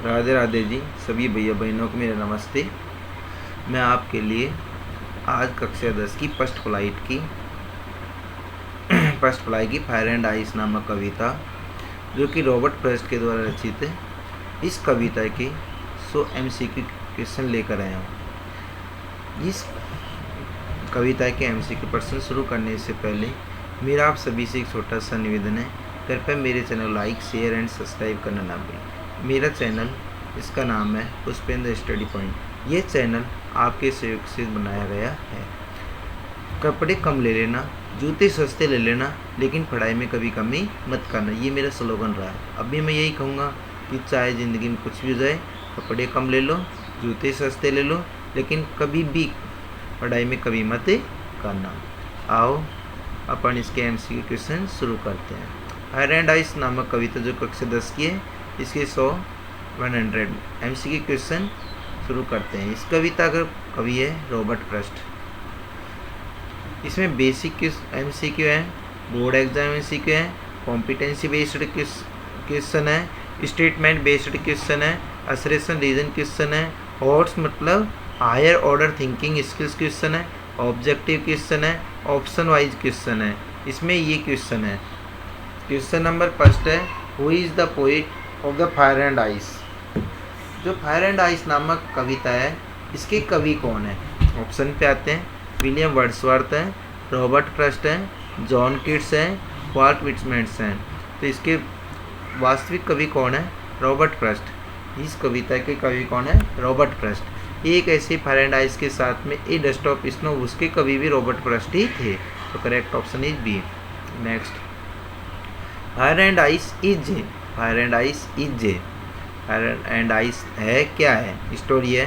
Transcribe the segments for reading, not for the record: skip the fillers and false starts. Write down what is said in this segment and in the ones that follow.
राधे राधे जी। सभी भैया बहनों को मेरा नमस्ते। मैं आपके लिए आज कक्षा 10 की फर्स्ट फ्लाई की फायर एंड आइस नामक कविता, जो कि रॉबर्ट फ्रॉस्ट के द्वारा रचित है, इस कविता के 100 MCQ क्वेश्चन लेकर आया हूँ। इस कविता के MCQ प्रश्न शुरू करने से पहले मेरा आप सभी से एक छोटा सा निवेदन है, कृपया मेरे channel like, share and subscribe करना ना भूलें। मेरा चैनल, इसका नाम है पुष्पेंद्र स्टडी पॉइंट। ये चैनल आपके सहयोग से बनाया गया है। कपड़े कम ले लेना, जूते सस्ते ले लेना, लेकिन पढ़ाई में कभी कमी मत करना, ये मेरा स्लोगन रहा है। अभी मैं यही कहूँगा कि चाहे ज़िंदगी में कुछ भी हो जाए, कपड़े कम ले लो, जूते सस्ते ले लो, लेकिन कभी भी पढ़ाई में कभी मत करना। आओ अपन इसके MCQ क्वेश्चन शुरू करते हैं। फायर एंड आइस नामक कविता जो कक्षा 10 की है, इसके 100 MCQ क्वेश्चन शुरू करते हैं। इस कविता का कवि है रॉबर्ट फ्रॉस्ट। इसमें बेसिक MCQ है, बोर्ड एग्जाम MCQ है, कॉम्पिटेंसी बेस्ड क्वेश्चन है, स्टेटमेंट बेस्ड क्वेश्चन है, असरेशन रीजन क्वेश्चन है, हॉट्स मतलब higher order thinking skills question है, ऑब्जेक्टिव क्वेश्चन है, ऑप्शन वाइज क्वेश्चन है। इसमें ये क्वेश्चन है। क्वेश्चन नंबर फर्स्ट है, who is the poet of the fire and ice. जो फायर एंड आइस नामक कविता है, इसके कवि कौन है? ऑप्शन पे आते हैं, विलियम वर्ड्सवर्थ है, रॉबर्ट फ्रॉस्ट है, जॉन कीट्स है, वाल्ट विटमैन हैं। तो इसके वास्तविक कवि कौन है? Robert Frost. इस कविता के कवि कौन है? Robert Frost. एक ऐसे फायर एंड आइस के साथ में ए डस्ट ऑफ स्नो, उसके कवि भी रॉबर्ट फ्रॉस्ट ही थे। तो correct option is B. Next, fire and ice is J. Fire and ice is J. Fire and ice है क्या है? स्टोरी है,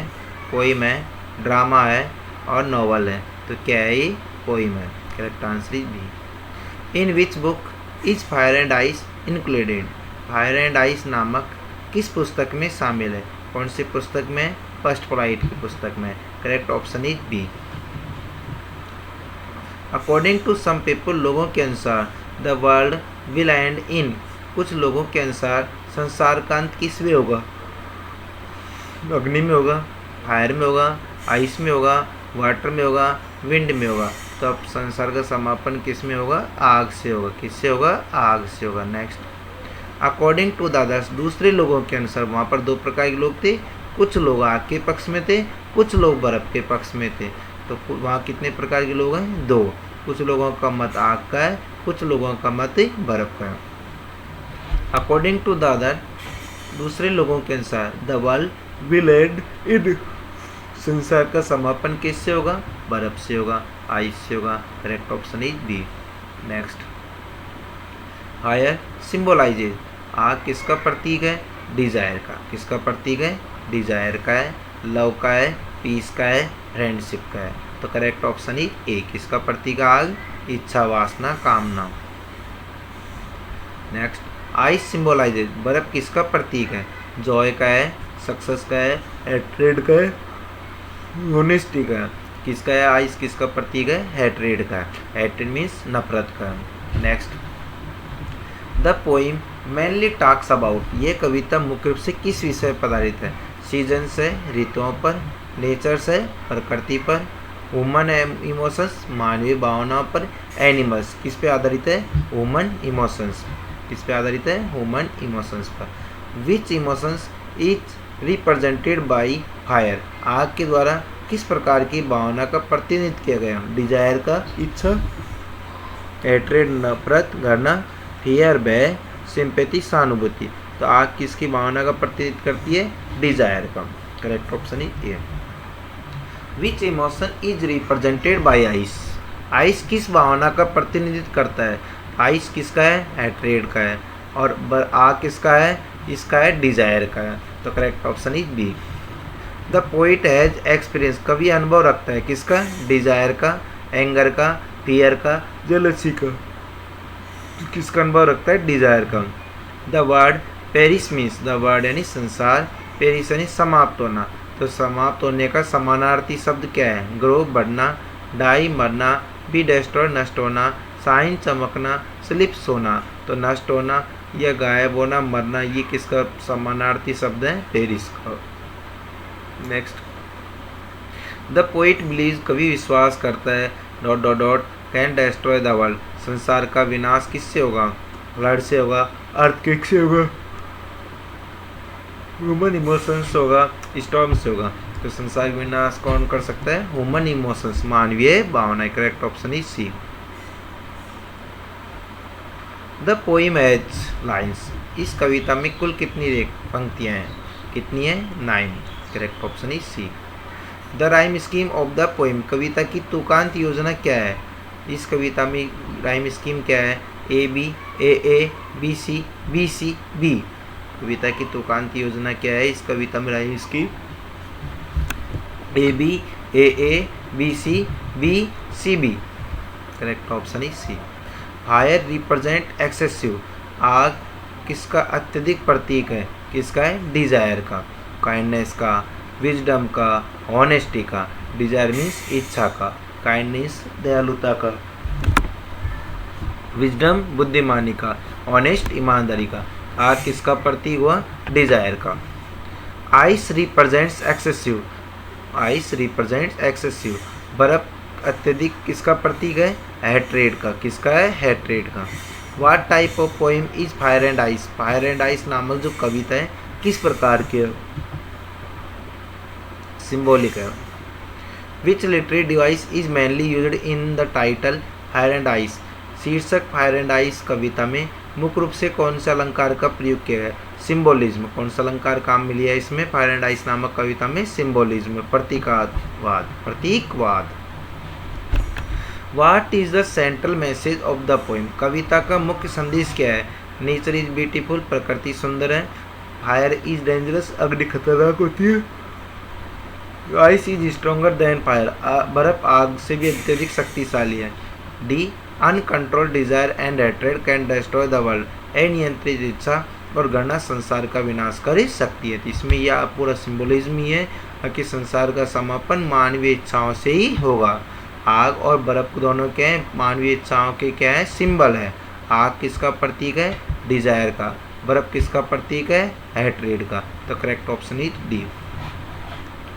पोइम है, ड्रामा है और नॉवल है। तो क्या है ये? पोइम है। Correct answer is B. In which book is fire and ice included. Fire and ice नामक किस पुस्तक में शामिल है? कौन सी पुस्तक में? फर्स्ट फ्लाइट की पुस्तक में। Correct option is B. According to some people, लोगों के अनुसार, the world will end in. कुछ लोगों के अनुसार संसार का अंत किस में होगा? अग्नि में होगा, फायर में होगा, आइस में होगा, वाटर में होगा, विंड में होगा। तो अब संसार का समापन किस में होगा? आग से होगा। किससे होगा? आग से होगा। Next, according to the others, दूसरे लोगों के अनुसार, वहाँ पर दो प्रकार के लोग थे। कुछ लोग आग के पक्ष में थे, कुछ लोग बर्फ के पक्ष में थे। तो वहाँ कितने प्रकार के लोग हैं? दो। कुछ लोगों का मत आग का है, कुछ लोगों का मत बर्फ का है। अकॉर्डिंग टू द अदर, दूसरे लोगों के अनुसार, द वर्ल्ड विल एंड इन। संसार का समापन किससे होगा? बर्फ से होगा, आइस से होगा। Correct option is B. Next, fire symbolises. आग किसका प्रतीक है? डिजायर का। किसका प्रतीक है? डिजायर का है, लव का है, पीस का है, फ्रेंडशिप का है। तो करेक्ट ऑप्शन इज ए। किसका प्रतीक है? आग, इच्छा, वासना, कामना। Next, ice symbolises. बर्फ किसका प्रतीक है? जॉय का है, सक्सेस का है, हेट्रेड का है, ऑनेस्टी का है। किसका है? आइस किसका प्रतीक है? हेट्रेड का है। हेट्रेड मीन्स नफरत का है। Next, the poem mainly talks about. ये कविता मुख्य रूप से किस विषय पर आधारित है? सीजन से, ऋतुओं पर, नेचर से, प्रकृति पर, ह्यूमन इमोशंस, मानवीय भावनाओं पर, एनिमल्स। किस पे आधारित है? Human emotions. किस पे आधारित है? ह्यूमन इमोशंस पर। Which emotions is represented by fire. आग के द्वारा किस प्रकार की भावना का प्रतिनिधित्व किया गया? डिजायर का, इच्छा, हेट्रेड नफरत, घृणा, फियर भय, सिंपैथी सहानुभूति। तो आग किसकी भावना का प्रतिनिधित्व करती है? डिजायर का। Correct option is A. Which emotion is represented by ice. Ice किस भावना का प्रतिनिधित्व करता है? आइस किसका है? हेट्रेड का है। और आग किसका है? इसका है डिजायर का है। तो correct option is B. The poet has experience. कवि अनुभव रखता है किसका? डिजायर का, एंगर का, फियर का, जेलसी का। किसका अनुभव रखता है? डिजायर का। The word Paris means, the word यानी संसार, पेरिस यानी समाप्त होना। तो समाप्त होने का समानार्थी शब्द क्या है? ग्रो बढ़ना, डाई मरना, बी डेस्ट्रॉय नष्ट होना, शाइन चमकना, स्लिप सोना। तो नष्ट होना, यह गायब होना, मरना, ये किसका समानार्थी शब्द है? पेरिस का। नेक्स्ट, द पोइट बिलीव, कवि विश्वास करता है, dot dot dot can destroy the world, संसार का विनाश किससे होगा? फ्लड से होगा, अर्थक्वेक से होगा, ह्यूमन इमोशंस होगा, स्टॉर्म से होगा। तो संसार का विनाश कौन कर सकता है? ह्यूमन इमोशंस, मानवीय भावनाएं। Correct option is C. The poem has lines, इस कविता में कुल कितनी पंक्तियां हैं? कितनी है? 9। Correct option is C. The rhyme scheme of the poem, कविता की तुकांत योजना क्या है? इस कविता में राइम स्कीम क्या है? A B, A B C, B C B. कविता की तुकांत योजना क्या है? इस कविता में rhyme scheme A B, A B C B. Correct option is C. Fire represent excessive, आग किसका अत्यधिक प्रतीक है? किसका है? डिजायर का, काइंडनेस का, विजडम का, ऑनेस्टी का। डिजायर मीन्स इच्छा का, काइंडनेस दयालुता का, विजडम बुद्धिमानी का, ऑनेस्ट ईमानदारी का। आग किसका प्रतीक हुआ? डिजायर का। Ice represents excessive, ice represents excessive, बर्फ अत्यधिक किसका प्रतीक है? हैट्रेड का। किसका है? हैट्रेड का। What type of poem is fire and ice, fire and ice नामक जो कविता है किस प्रकार की है? सिंबॉलिक है। विच literary device is mainly used in the title fire and ice, शीर्षक फायर एंड आइस कविता में मुख्य रूप से कौन से अलंकार का प्रयोग किया है? सिंबोलिज्म। कौन सा अलंकार काम में लिया है इसमें? फायर एंड आइस नामक कविता में सिंबोलिज्म, प्रतीकवाद, प्रतीकवाद। What is the central message of the poem, कविता का मुख्य संदेश क्या है? नेचर इज ब्यूटीफुल, प्रकृति सुंदर है। फायर इज डेंजरस, अग्नि खतरनाक होती है। Ice is stronger than fire, बर्फ आग से भी अत्यधिक शक्तिशाली है। D, uncontrolled desire and hatred can destroy the world, अनियंत्रित इच्छा और घृणा संसार का विनाश कर सकती है। तो इसमें यह पूरा सिंबोलिज्म ही है कि संसार का समापन मानवीय इच्छाओं से ही होगा। आग और बर्फ दोनों क्या है? मानवीय इच्छाओं के क्या है? सिंबल है। आग किसका प्रतीक है? डिजायर का। बर्फ किसका प्रतीक है? हैट्रेड का। तो correct option is D.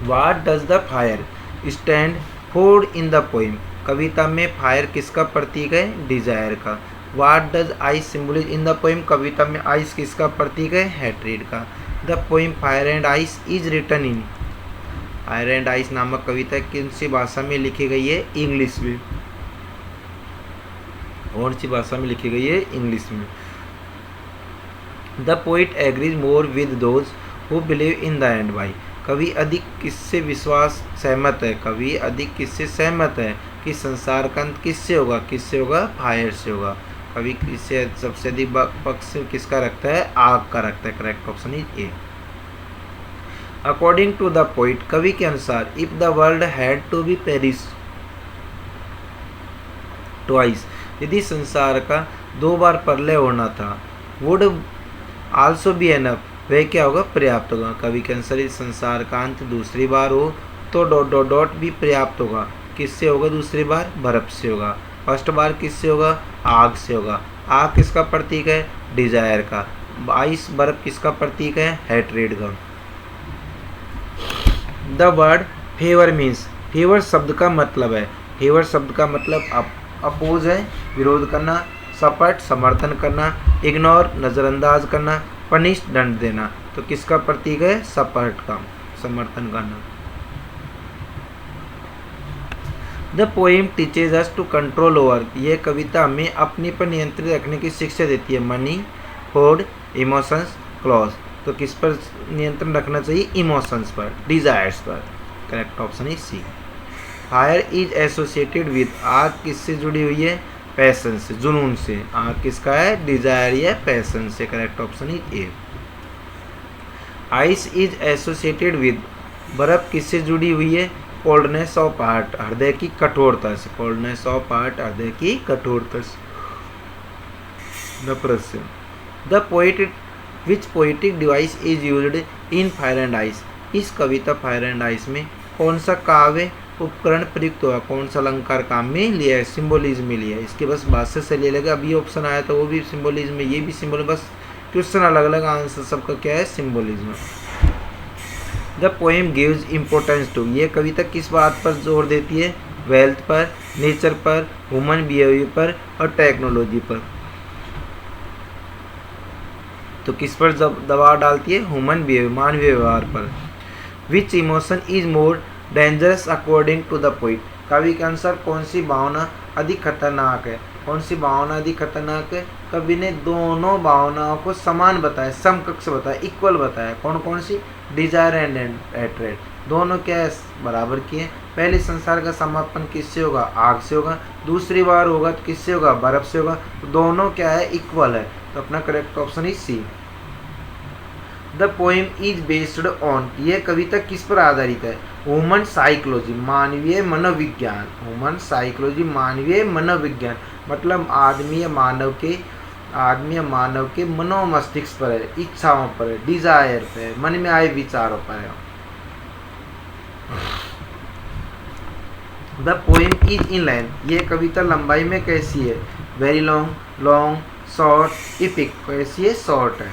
What does the fire stand for in the poem, कविता में फायर किसका प्रतीक है? डिजायर का। What does ice symbolise in the poem, कविता में आइस किसका प्रतीक है? हैट्रेड का। The poem fire and ice is written in, fire and ice नामक कविता किन सी भाषा में लिखी गई है? इंग्लिश में। कौन सी भाषा में लिखी गई है? इंग्लिश में। The poet agrees more with those who believe in the end by, कवि अधिक किससे विश्वास सहमत है? कवि अधिक किससे सहमत है कि संसार का अंत किससे होगा? किससे होगा? फायर से होगा। कवि किससे सबसे अधिक पक्ष किसका रखता है? आग का रखता है। Correct option is A. According to the poet, कवि के अनुसार, if the world had to be perish twice, यदि संसार का 2 बार प्रलय होना था, वुड आल्सो बी एनफ, वह क्या होगा? पर्याप्त होगा। कवि के अनुसार इस संसार का अंत दूसरी बार हो तो डॉट डॉट डॉट भी पर्याप्त होगा। किससे होगा दूसरी बार? बर्फ से होगा। फर्स्ट बार किससे होगा? आग से होगा। आग किसका प्रतीक है? डिजायर का। आइस बर्फ किसका प्रतीक है? हैट्रेड का। The word favour means, favour शब्द का मतलब है, फेवर शब्द का मतलब अपोज है, विरोध करना, सपोर्ट समर्थन करना, इग्नोर नज़रअंदाज करना, पनिश दंड देना। तो किसका प्रतीक है? सपोर्ट का, समर्थन करना। The poem teaches us to control over, यह कविता हमें अपने पर नियंत्रित रखने की शिक्षा देती है। मनी, फूड, इमोशंस, क्लॉज, तो किस पर नियंत्रण रखना चाहिए? इमोशंस पर, डिजायर्स पर। Correct option is C. Fire is associated with, आग किससे जुड़ी हुई है? पैशन से, जुनून से। आग किसका है? डिजायर या पैशन से। Correct option is A. Ice is associated with, बर्फ किससे जुड़ी हुई है? कोल्डनेस ऑफ हार्ट, हृदय की कठोरता से। कोल्डनेस ऑफ हार्ट, हृदय की कठोरता से, नफरत से। The poet, which poetic device is used in fire and ice, इस कविता फायर एंड आइस में कौन सा काव्य उपकरण प्रयुक्त हुआ? कौन सा अलंकार काम में लिया है? सिंबोलिज्म में लिया है। इसके बस भाष्य से ले लेगा। अभी ऑप्शन आया था वो भी सिंबोलिज्म में, ये भी सिंबल, बस क्वेश्चन अलग अलग, आंसर सबका क्या है, symbolism. The poem gives importance to, ये कविता किस बात पर जोर देती है, वेल्थ पर, नेचर पर, ह्यूमन बिहेवियर पर और टेक्नोलॉजी पर। तो किस पर दबाव डालती है, ह्यूमन बिहेवियर, मानवीय व्यवहार पर। Which emotion is more dangerous according to the poet, कवि के अनुसार कौन सी भावना अधिक खतरनाक है, कौन सी भावना अधिक खतरनाक है। कवि ने दोनों भावनाओं को समान बताया, समकक्ष बताया, इक्वल बताया। कौन कौन सी, डिजायर एंड हेट्रेड, दोनों क्या है, बराबर की है। पहले संसार का समापन किससे होगा, आग से होगा। दूसरी बार होगा तो किससे होगा, बर्फ से होगा। तो दोनों क्या है, इक्वल है। तो अपना correct option is C. The poem is based on, यह कविता किस पर आधारित है, ह्यूमन साइकोलॉजी, मानवीय मनोविज्ञान। ह्यूमन साइकोलॉजी, मानवीय मनोविज्ञान, मतलब आदमी मानव के मनोमस्तिष्क पर है, इच्छाओं पर है, डिजायर पे है, मन में आए विचारों पर है। The poem is in length, ये कविता लंबाई में कैसी है, very long, long, short, epic, कैसी है, शॉर्ट है।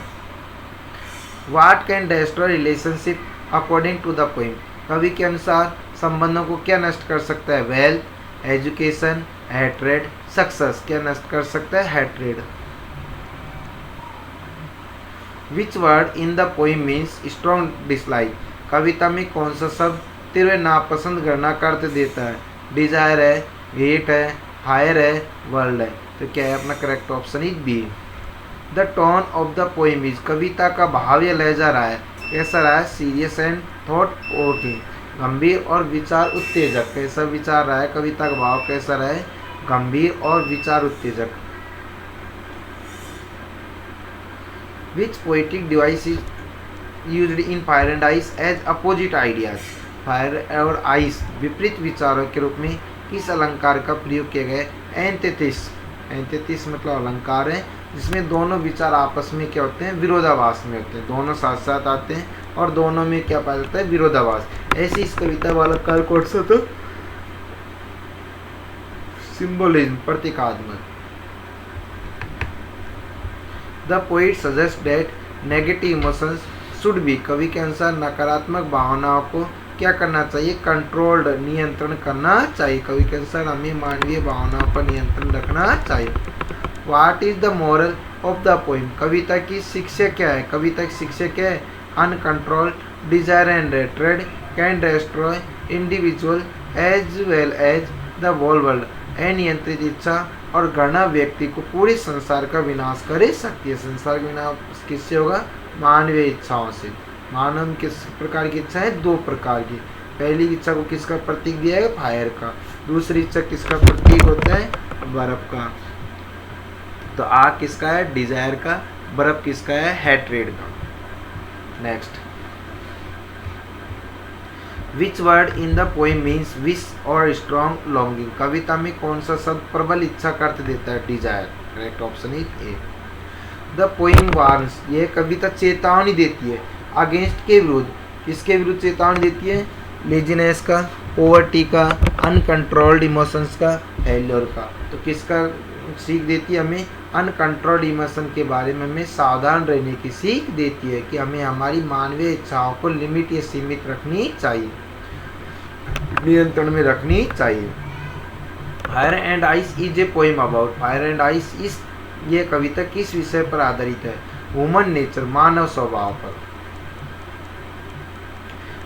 What can destroy relationship according to the poem, कवि के अनुसार संबंधों को क्या नष्ट कर सकता है, वेल्थ, एजुकेशन, हैट्रेड, सक्सेस, क्या नष्ट कर सकता है, hatred. Which word in the poem means strong dislike, कविता में कौन सा शब्द तीव्र नापसंद करना का अर्थ देता है, डिजायर है, हेट है, फायर है, वर्ल्ड है। तो क्या है अपना correct option is B. The tone of the poem is, कविता का भाव या लहजा रहा है, कैसा रहा है, सीरियस एंड थॉट प्रोवोकिंग, गंभीर और विचार उत्तेजक। कैसा विचार रहा है, कविता का भाव कैसा रहा है, गंभीर और विचार उत्तेजक। Which poetic device is used in fire and ice as opposite ideas, fire और आइस विपरीत विचारों के रूप में किस अलंकार का प्रयोग किया गया है, एंथिथिस। एंथिथिस मतलब अलंकार है जिसमें दोनों विचार आपस में क्या होते हैं, विरोधाभास में होते हैं, दोनों साथ साथ आते हैं और दोनों में क्या पाया जाता है, विरोधाभास। ऐसी इस कविता वाला काल कौन सा था, सिंबोलिज्म, प्रतीकात्मक। The poet suggest that negative emotions should be, कवि के अनुसार नकारात्मक भावनाओं को क्या करना चाहिए, कंट्रोल्ड, नियंत्रण करना चाहिए। कवि के अनुसार हमें मानवीय भावनाओं पर नियंत्रण रखना चाहिए। What is the moral of the poem, कविता की शिक्षा क्या है, कविता की शिक्षा क्या है, uncontrolled desire and hatred can destroy individual as well as the whole world, अनियंत्रित इच्छा और घृणा व्यक्ति को पूरे संसार का विनाश कर सकती है। संसार का विनाश किससे होगा, मानवीय इच्छाओं से। मानव किस प्रकार की इच्छा है, दो प्रकार की। पहली इच्छा को किसका प्रतीक दिया है, फायर का। दूसरी इच्छा किसका प्रतीक होता है, बर्फ का। तो आग किसका है, डिजायर का। बर्फ किसका है, हैट्रेड का। Next, which word in the poem means wish और स्ट्रॉन्ग लॉन्गिंग, कविता में कौन सा शब्द प्रबल इच्छा का अर्थ देता है, desire. Correct option is A. The poem warns, ये कविता चेतावनी देती है अगेंस्ट के विरुद्ध, किसके विरुद्ध चेतावनी देती है, लेजीनेस का, पॉवर्टी का, अनकंट्रोल्ड इमोशंस का, फेल्योर का। तो किसका सीख देती है, हमें अनकंट्रोल्ड इमोशन के बारे में हमें सावधान रहने की सीख देती है कि हमें हमारी मानवीय इच्छाओं को लिमिट या सीमित रखनी चाहिए, नियंत्रण में रखनी चाहिए। Fire and ice is a poem about, fire and ice इस, ये कविता किस विषय पर आधारित है, ह्यूमन नेचर, मानव स्वभाव पर।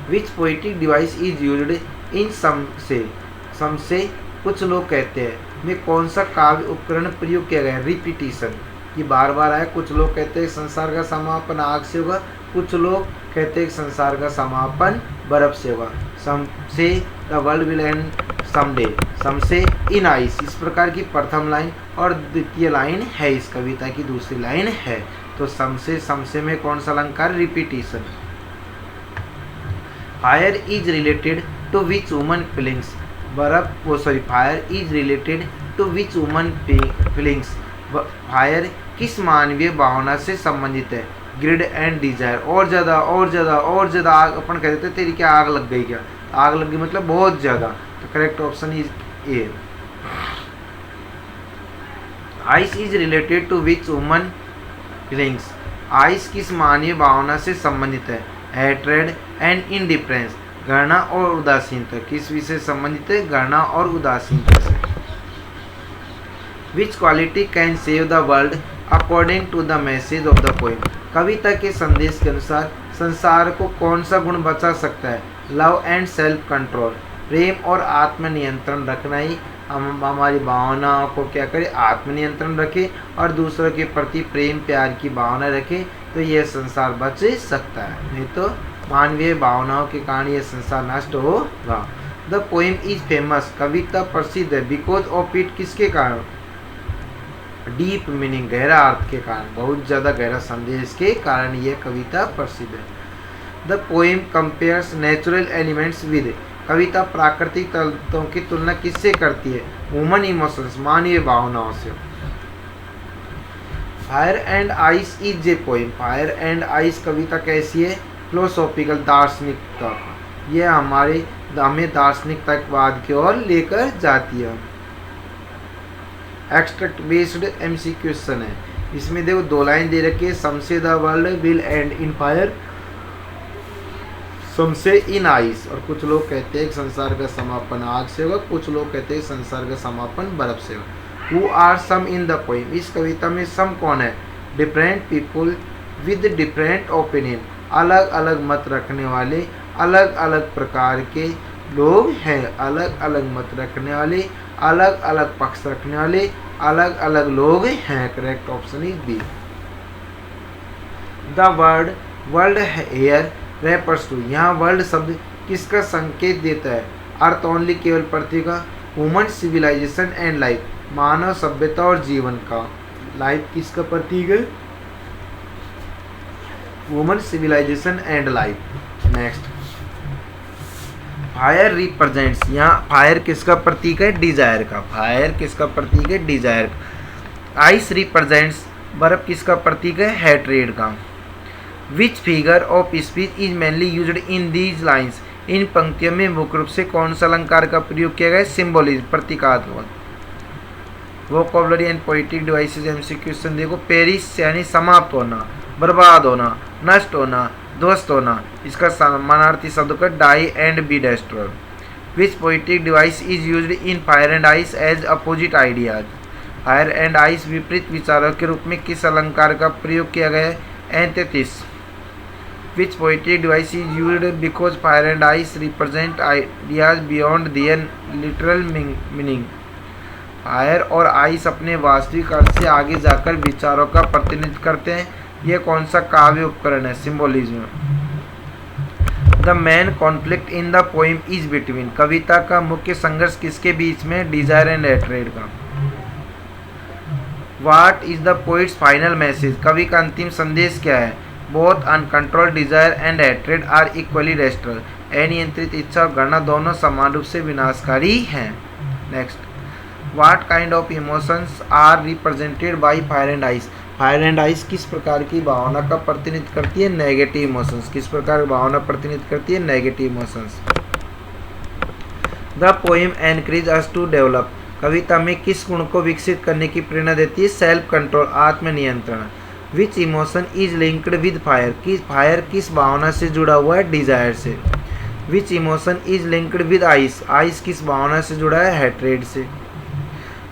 Which poetic device is used in some say कुछ लोग कहते हैं में कौन सा काव्य उपकरण प्रयोग किया गया है, रिपीटिशन, ये बार बार आया। कुछ लोग कहते हैं संसार का समापन आग से होगा, कुछ लोग कहते हैं संसार का समापन बर्फ से होगा। Some say the world will end someday, some say in ice, इस प्रकार की प्रथम लाइन और द्वितीय लाइन है इस कविता की, दूसरी लाइन है। तो सम से में कौन सा अलंकार, repetition. Fire is related to which human feelings, fire is related to which human feelings, fire किस मानवीय भावना से संबंधित है, ग्रिड एंड डिजायर, और ज़्यादा और ज़्यादा और ज़्यादा आग, अपन कहते थे तेरी क्या आग लग गई, क्या आग लग गई मतलब बहुत ज़्यादा। तो correct option is A. Ice is related to which human feelings, ice किस मानवीय भावना से संबंधित है? हैट्रेड एंड इंडिफरेंस, घृणा और उदासीनता। किस विषय संबंधित है? घृणा और उदासीनता से। Which quality can save the world according to the message of the poem? कविता के संदेश के अनुसार संसार को कौन सा गुण बचा सकता है? लव एंड सेल्फ कंट्रोल, प्रेम और आत्मनियंत्रण रखना ही हम हमारी भावनाओं को क्या करें? आत्मनियंत्रण रखें और दूसरों के प्रति प्रेम प्यार की भावना रखें, तो यह संसार बच सकता है, नहीं तो मानवीय भावनाओं के कारण यह संसार नष्ट होगा। द पोएम इज फेमस, कविता प्रसिद्ध है, बिकॉज ऑफ इट, किसके कारण? डीप मीनिंग, गहरा अर्थ के कारण, बहुत ज़्यादा गहरा संदेश के कारण यह कविता प्रसिद्ध है। The poem compares natural elements with, कविता प्राकृतिक तत्वों की तुलना किससे करती है? ह्यूमन इमोशंस, मानवीय भावनाओं से। Fire and ice is a poem, fire and ice कविता कैसी है? फिलोसॉफिकल, दार्शनिकता, यह हमें दार्शनिक तर्कवाद की ओर लेकर जाती है। एक्सट्रैक्ट बेस्ड एमसी क्वेश्चन है, इसमें देखो 2 लाइन दे रखी है, some say the world will end in fire, some say in ice, और कुछ लोग कहते हैं संसार का समापन आग से होगा, कुछ लोग कहते हैं संसार का समापन बर्फ से होगा। Who are some in the poem, इस कविता में सम कौन है? Different people with different opinion, अलग अलग मत रखने वाले, अलग अलग प्रकार के लोग हैं, अलग अलग मत रखने वाले, अलग अलग पक्ष रखने वाले, अलग अलग लोग हैं। Correct option is B. The word world here refers to, यहाँ वर्ल्ड शब्द किसका संकेत देता है? अर्थ ओनली, केवल पृथ्वी का। ह्यूमन सिविलाइजेशन एंड लाइफ, मानव सभ्यता और जीवन का। लाइफ किसका प्रतीक है? Human civilisation and life. Next, fire represents, यहाँ फायर किसका प्रतीक है? डिजायर का। फायर किसका प्रतीक है? डिजायर का। आइस रिप्रेजेंट्स, बर्फ किसका प्रतीक है? हैट्रेड का। Which figure of speech is mainly used in these lines, इन पंक्तियों में मुख्य रूप से कौन सा अलंकार का प्रयोग किया गया है? सिंबोलिज्म, प्रतीकात्मक। Vocabulary and poetic devices MC question देखो, पेरिस यानी समाप्त होना, बर्बाद होना, नष्ट होना, ध्वस्त होना, इसका समानार्थी शब्द का die and be destroy. Which poetic device is used in fire and ice as opposite ideas, fire and ice विपरीत विचारों के रूप में किस अलंकार का प्रयोग किया गया है? Antithesis. Which poetic device is used because fire and ice represent ideas beyond their literal meaning, fire और आइस अपने वास्तविक अर्थ से आगे जाकर विचारों का प्रतिनिधित्व करते हैं। यह कौन सा काव्य उपकरण है? Symbolism. The main conflict in the poem is between, कविता का मुख्य संघर्ष किसके बीच में? डिजायर एंड हेट्रेड का। What is the poet's final message, कवि का अंतिम संदेश क्या है? Both uncontrolled desire and hatred are equally destroy, अनियंत्रित इच्छा और घृणा दोनों समान रूप से विनाशकारी हैं। Next, what kind of emotions are represented by fire and ice, fire and ice किस प्रकार की भावना का प्रतिनिधित्व करती है? Negative emotions. किस प्रकार की भावना प्रतिनिधित्व करती है? Negative emotions. The poem encourage us to develop, कविता में किस गुण को विकसित करने की प्रेरणा देती है? सेल्फ कंट्रोल, आत्मनियंत्रण। Which emotion is linked with fire, fire किस भावना से जुड़ा हुआ है? डिजायर से। Which emotion is linked with ice, ice किस भावना से जुड़ा है? हैट्रेड से।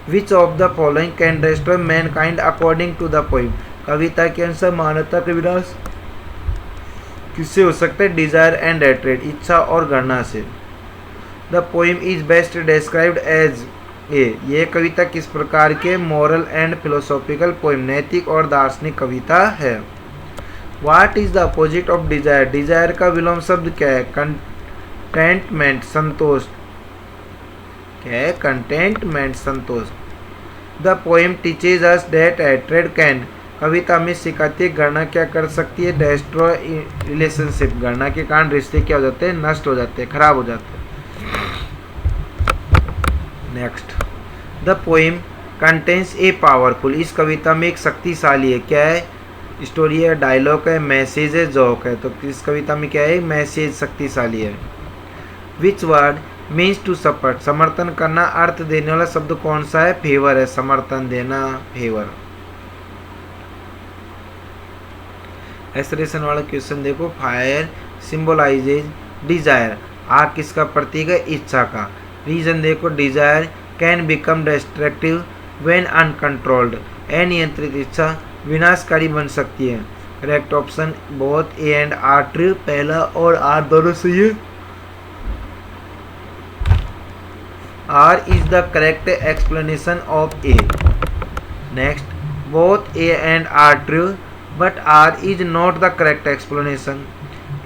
Which of the following can destroy mankind according to the poem, कविता के अनुसार मानवता का विनाश किससे हो सकता है? डिजायर एंड हेट्रेड, इच्छा और घृणा से। The poem is best described as a, यह कविता किस प्रकार के? मॉरल एंड फिलोसॉफिकल पोएम, नैतिक और दार्शनिक कविता है। What is the opposite of desire, desire का विलोम शब्द क्या है? कंटेंटमेंट, संतोष। क्या है? कंटेंटमेंट, संतोष। The poem teaches us that hatred can, कविता में सिखाती है घृणा क्या कर सकती है? डेस्ट्रॉय रिलेशनशिप, घृणा के कारण रिश्ते क्या हो जाते हैं? नष्ट हो जाते हैं, खराब हो जाते हैं। Next, the poem contains a powerful, इस कविता में एक शक्तिशाली है, क्या है? स्टोरी है, डायलॉग है, मैसेज है, जोक है। तो इस कविता में क्या है? मैसेज शक्तिशाली है। Which word means to support, समर्थन करना अर्थ देने वाला शब्द कौन सा है? फेवर है, समर्थन देना, फेवर। एसरेशन वाला क्वेश्चन देखो, फायर सिंबलाइजेज डिजायर, आग किसका प्रतीक है? इच्छा का। रीजन देखो, desire can become destructive when uncontrolled, अनियंत्रित इच्छा विनाशकारी बन सकती है। Correct option both A and R true, पहला और आर दोनों सही है। R is the correct explanation of A. Next, both A and R true but R is not the correct explanation.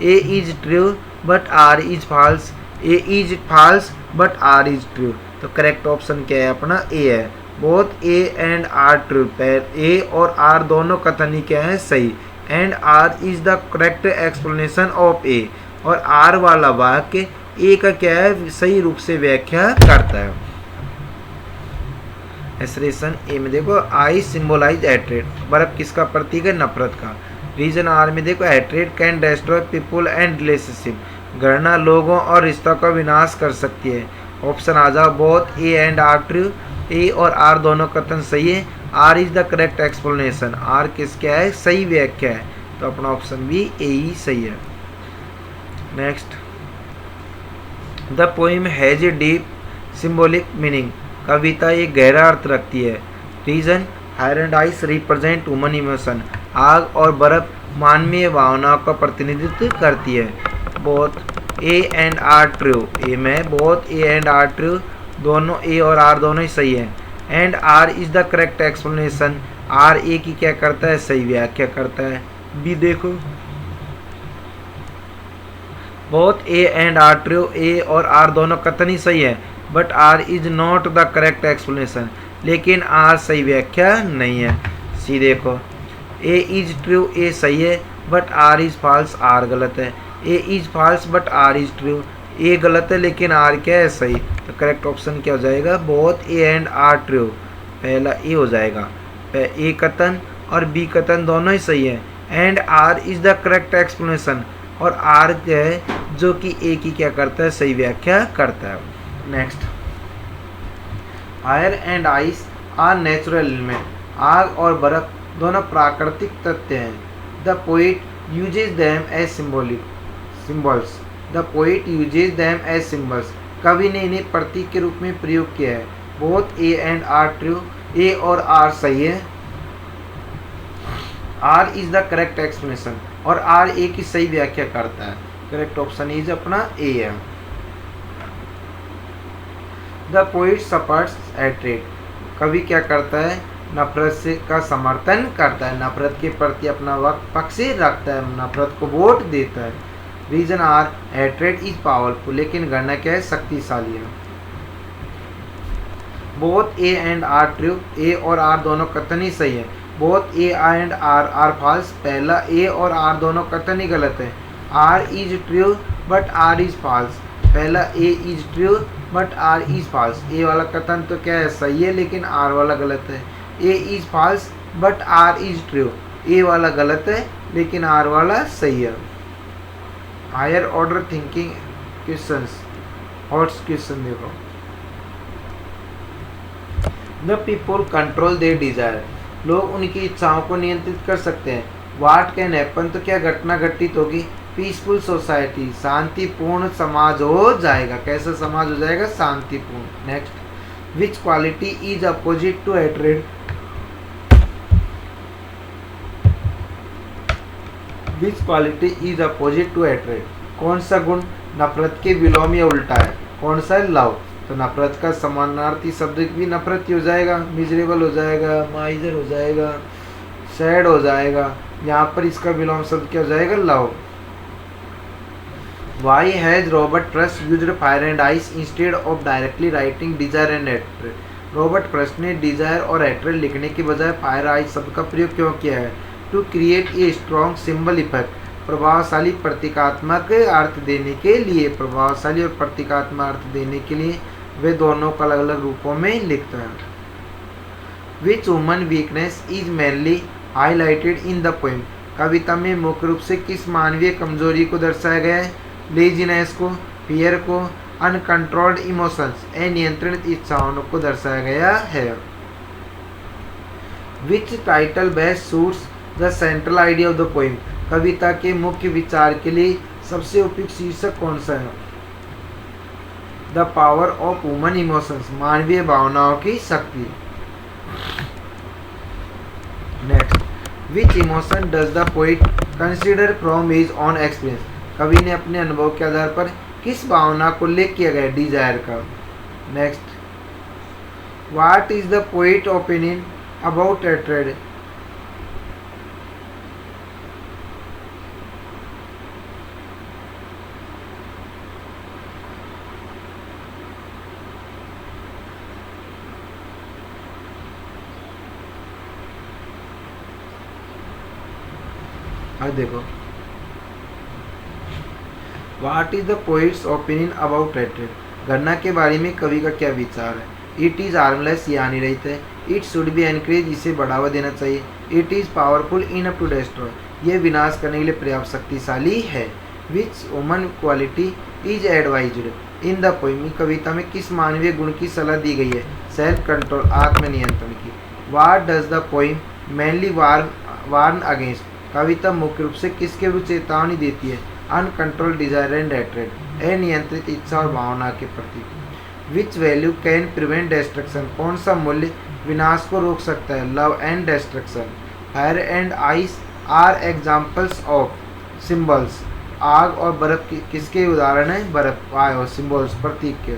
A is true but R is false, A is false but R is true. तो correct option क्या है अपना? ए है। Both A and R true, A और R दोनों कथन ही क्या है? सही। And R is the correct explanation of A, और आर वाला वाक्य ए का क्या है? सही रूप से व्याख्या करता है। एसरेशन ए में देखो, आई सिंबलाइज हैट्रेड, बर्फ किसका प्रतीक है? नफरत का। रीजन आर में देखो, hatred can destroy people and relationship, घृणा लोगों और रिश्तों का विनाश कर सकती है। ऑप्शन आ जाओ, both A and R true, A और आर दोनों कथन सही है। R is the correct explanation, R किस क्या है? सही व्याख्या है। तो अपना ऑप्शन भी ए ही सही है। Next, the poem has a deep symbolic meaning, कविता एक गहरा अर्थ रखती है। Reason, fire and ice represent human emotion, आग और बर्फ मानवीय भावनाओं का प्रतिनिधित्व करती है। Both A and R true, A में both A and R true, दोनों ए और आर दोनों ही सही है। And R is the correct explanation, R A की क्या करता है? सही व्याख्या करता है। बी देखो, both A and R true, A और आर दोनों कथन ही सही है, but R is not the correct explanation, लेकिन आर सही व्याख्या नहीं है। सी देखो, ए इज ट्रू, ए सही है, but R is false, R गलत है। A is false but R is true, A गलत है लेकिन आर क्या है? सही। तो करेक्ट ऑप्शन क्या हो जाएगा? Both A and R true, पहला ए हो जाएगा। ए कथन और बी कथन दोनों ही सही है। And R is the correct explanation, और आर क्या है? जो कि ए की क्या करता है? सही व्याख्या करता है। Next, fire and ice are natural element, आग और बर्फ दोनों प्राकृतिक तत्व हैं। The poet uses them as symbols, the poet uses them as symbols, कवि ने इन्हें प्रतीक के रूप में प्रयोग किया है। Both A and R true, A और आर सही है। R is the correct explanation, और आर ए की सही व्याख्या करता है। करेक्ट ऑप्शन इज अपना ए है। द पोइट सपोर्ट्स हैट्रेड, कवि क्या करता है? नफरत से का समर्थन करता है, नफरत के प्रति अपना पक्ष रखता है, नफरत को वोट देता है। Reason R, hatred is powerful, लेकिन घृणा क्या है? शक्तिशाली है। Both A and R true, A और आर दोनों कथन ही सही है। Both A and R false, पहला ए और आर दोनों कथन ही गलत है। R is true but R is false, पहला A is true but R is false, A वाला कथन तो क्या है? सही है, लेकिन आर वाला गलत है। A is false but R is true, A वाला गलत है लेकिन आर वाला सही है। Higher order thinking questions, HOTS question देखो। The people control their desire, लोग उनकी इच्छाओं को नियंत्रित कर सकते हैं। व्हाट कैन हैपन, तो क्या घटना घटित होगी? पीसफुल सोसाइटी, शांतिपूर्ण समाज हो जाएगा। कैसा समाज हो जाएगा? शांतिपूर्ण। Next, which quality is opposite to hatred, which quality is opposite to hatred, कौन सा गुण नफरत के विलोम या उल्टा है? कौन सा है? लव। तो नफरत का समानार्थी शब्द भी नफरत ही हो जाएगा, मिजरेबल हो जाएगा, माइजर हो जाएगा, सैड हो जाएगा। यहाँ पर इसका विलोम शब्द क्या हो जाएगा? Love. Why has Robert Frost used fire and ice instead of directly writing desire and hatred, Robert Frost ने डिजायर और हैट्रेड लिखने के बजाय फायर आइस शब्द का प्रयोग क्यों किया है? To create a strong symbol effect, प्रभावशाली प्रतीकात्मक अर्थ देने के लिए, प्रभावशाली और प्रतीकात्मक अर्थ देने के लिए वे दोनों को अलग अलग रूपों में लिखता है। Which human weakness is mainly highlighted in the poem, कविता में मुख्य रूप से किस मानवीय कमजोरी को दर्शाया गया है? लेजीनेस को, फियर को, अनकंट्रोल्ड इमोशंस, अनियंत्रित इच्छाओं को दर्शाया गया है। Which title best suits the central idea of the poem, कविता के मुख्य विचार के लिए सबसे उपयुक्त शीर्षक कौन सा है? The power of human emotions, मानवीय भावनाओं की शक्ति। Next, which emotion does the poet consider from his on experience, कवि ने अपने अनुभव के आधार पर किस भावना को उल्लेख किया गया? डिजायर का। Next, what is the poet opinion about hatred, देखो, what is the poet's opinion about hatred, घृणा के बारे में कवि का क्या विचार है? इट इज हार्मलेस, ये हानि रहित है। इट शुड बी एनकरेज, इसे बढ़ावा देना चाहिए। It is powerful enough to destroy, ये विनाश करने के लिए पर्याप्त शक्तिशाली है। Which human quality is advised in the poem, कविता में किस मानवीय गुण की सलाह दी गई है? सेल्फ कंट्रोल, आत्मनियंत्रण की। What does the poem mainly warn against, कविता मुख्य रूप से किसके विरुद्ध चेतावनी देती है? अनकंट्रोल डिजायर एंड हेट्रेड, अनियंत्रित इच्छा और भावना के प्रति। Which value can prevent destruction, कौन सा मूल्य विनाश को रोक सकता है? Love and destruction. Fire and ice are examples of symbols, आग और बर्फ किसके उदाहरण है? बर्फ, वायु, सिम्बल्स, प्रतीक के।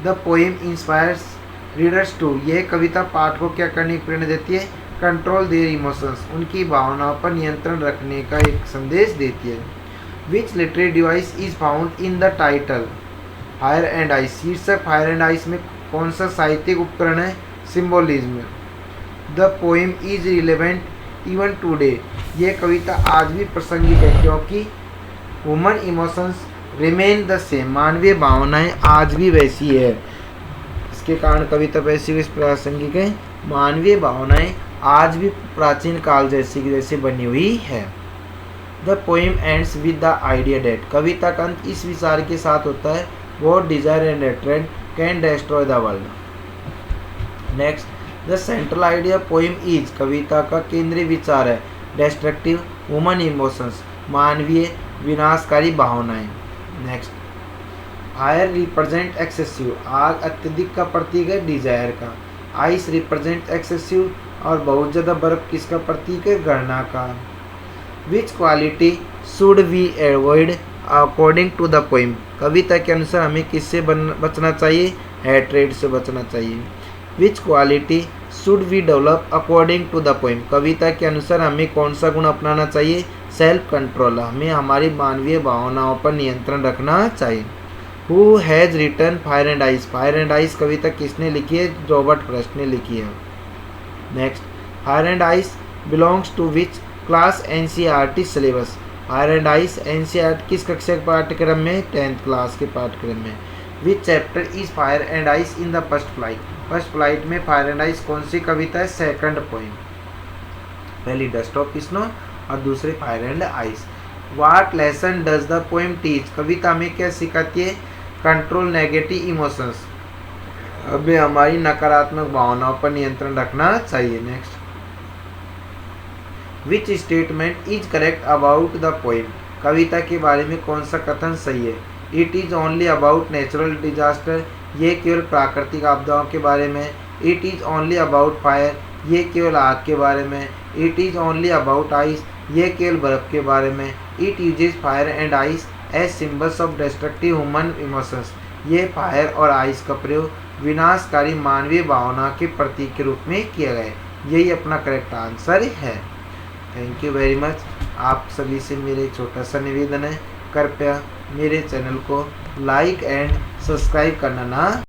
The poem inspires readers to, यह कविता पाठ को क्या करने की प्रेरणा देती है? कंट्रोल देयर इमोशंस, उनकी भावनाओं पर नियंत्रण रखने का एक संदेश देती है। विच literary device is found in the title fire and ice, शीर्षक फायर एंड आइस में कौन सा साहित्यिक उपकरण है? Symbolism. The poem is relevant even today, यह कविता आज भी प्रासंगिक है क्योंकि human emotions remain the same, मानवीय भावनाएं आज भी वैसी है। इसके कारण कविता वैसी प्रासंगिक है, मानवीय भावनाएं आज भी प्राचीन काल जैसी की जैसे बनी हुई है। The poem ends with the idea that, कविता का अंत इस विचार के साथ होता है, वो desire and hatred can destroy the world. Next, the central idea poem is, कविता का केंद्रीय विचार है, डिस्ट्रक्टिव ह्यूमन इमोशंस, मानवीय विनाशकारी भावनाएं। नेक्स्ट, फायर रिप्रेजेंट एक्सेसिव, आग अत्यधिक का प्रतीक है, डिजायर का। आइस रिप्रेजेंट एक्सेसिव, और बहुत ज़्यादा बर्फ किसका प्रतीक है? घृणा का। Which quality should we avoid according to the poem, कविता के अनुसार हमें किससे बचना चाहिए? हेट्रेड से बचना चाहिए। Which quality should we develop according to the poem, कविता के अनुसार हमें कौन सा गुण अपनाना चाहिए? सेल्फ कंट्रोल, हमें हमारी मानवीय भावनाओं पर नियंत्रण रखना चाहिए। Who has written fire and ice, fire and ice कविता किसने लिखी है? रॉबर्ट फ्रॉस्ट ने लिखी है। Next, fire and ice belongs to which class NCERT syllabus, fire and ice NCERT किस कक्षा के पाठ्यक्रम में? 10th क्लास के पाठ्यक्रम में। Which chapter is fire and ice in the first flight, first flight में फायर एंड आइस कौन सी कविता है? Second poem. पहली डस्ट ऑफ स्नो और दूसरी fire and ice. What lesson does the poem teach, कविता में क्या सिखाती है? कंट्रोल नेगेटिव इमोशंस, हमें हमारी नकारात्मक भावनाओं पर नियंत्रण रखना चाहिए। Next, which statement is correct about the poem, कविता के बारे में कौन सा कथन सही है? It is only about natural disaster, ये केवल प्राकृतिक आपदाओं के बारे में। It is only about fire, ये केवल आग के बारे में। It is only about ice, ये केवल बर्फ के बारे में। It uses fire and ice as symbols of destructive human emotions, ये फायर और आइस का प्रयोग विनाशकारी मानवीय भावना के प्रतीक के रूप में किया गया है। यही अपना करेक्ट आंसर है। Thank you very much. आप सभी से मेरे एक छोटा सा निवेदन है, कृपया मेरे चैनल को लाइक एंड सब्सक्राइब करना ना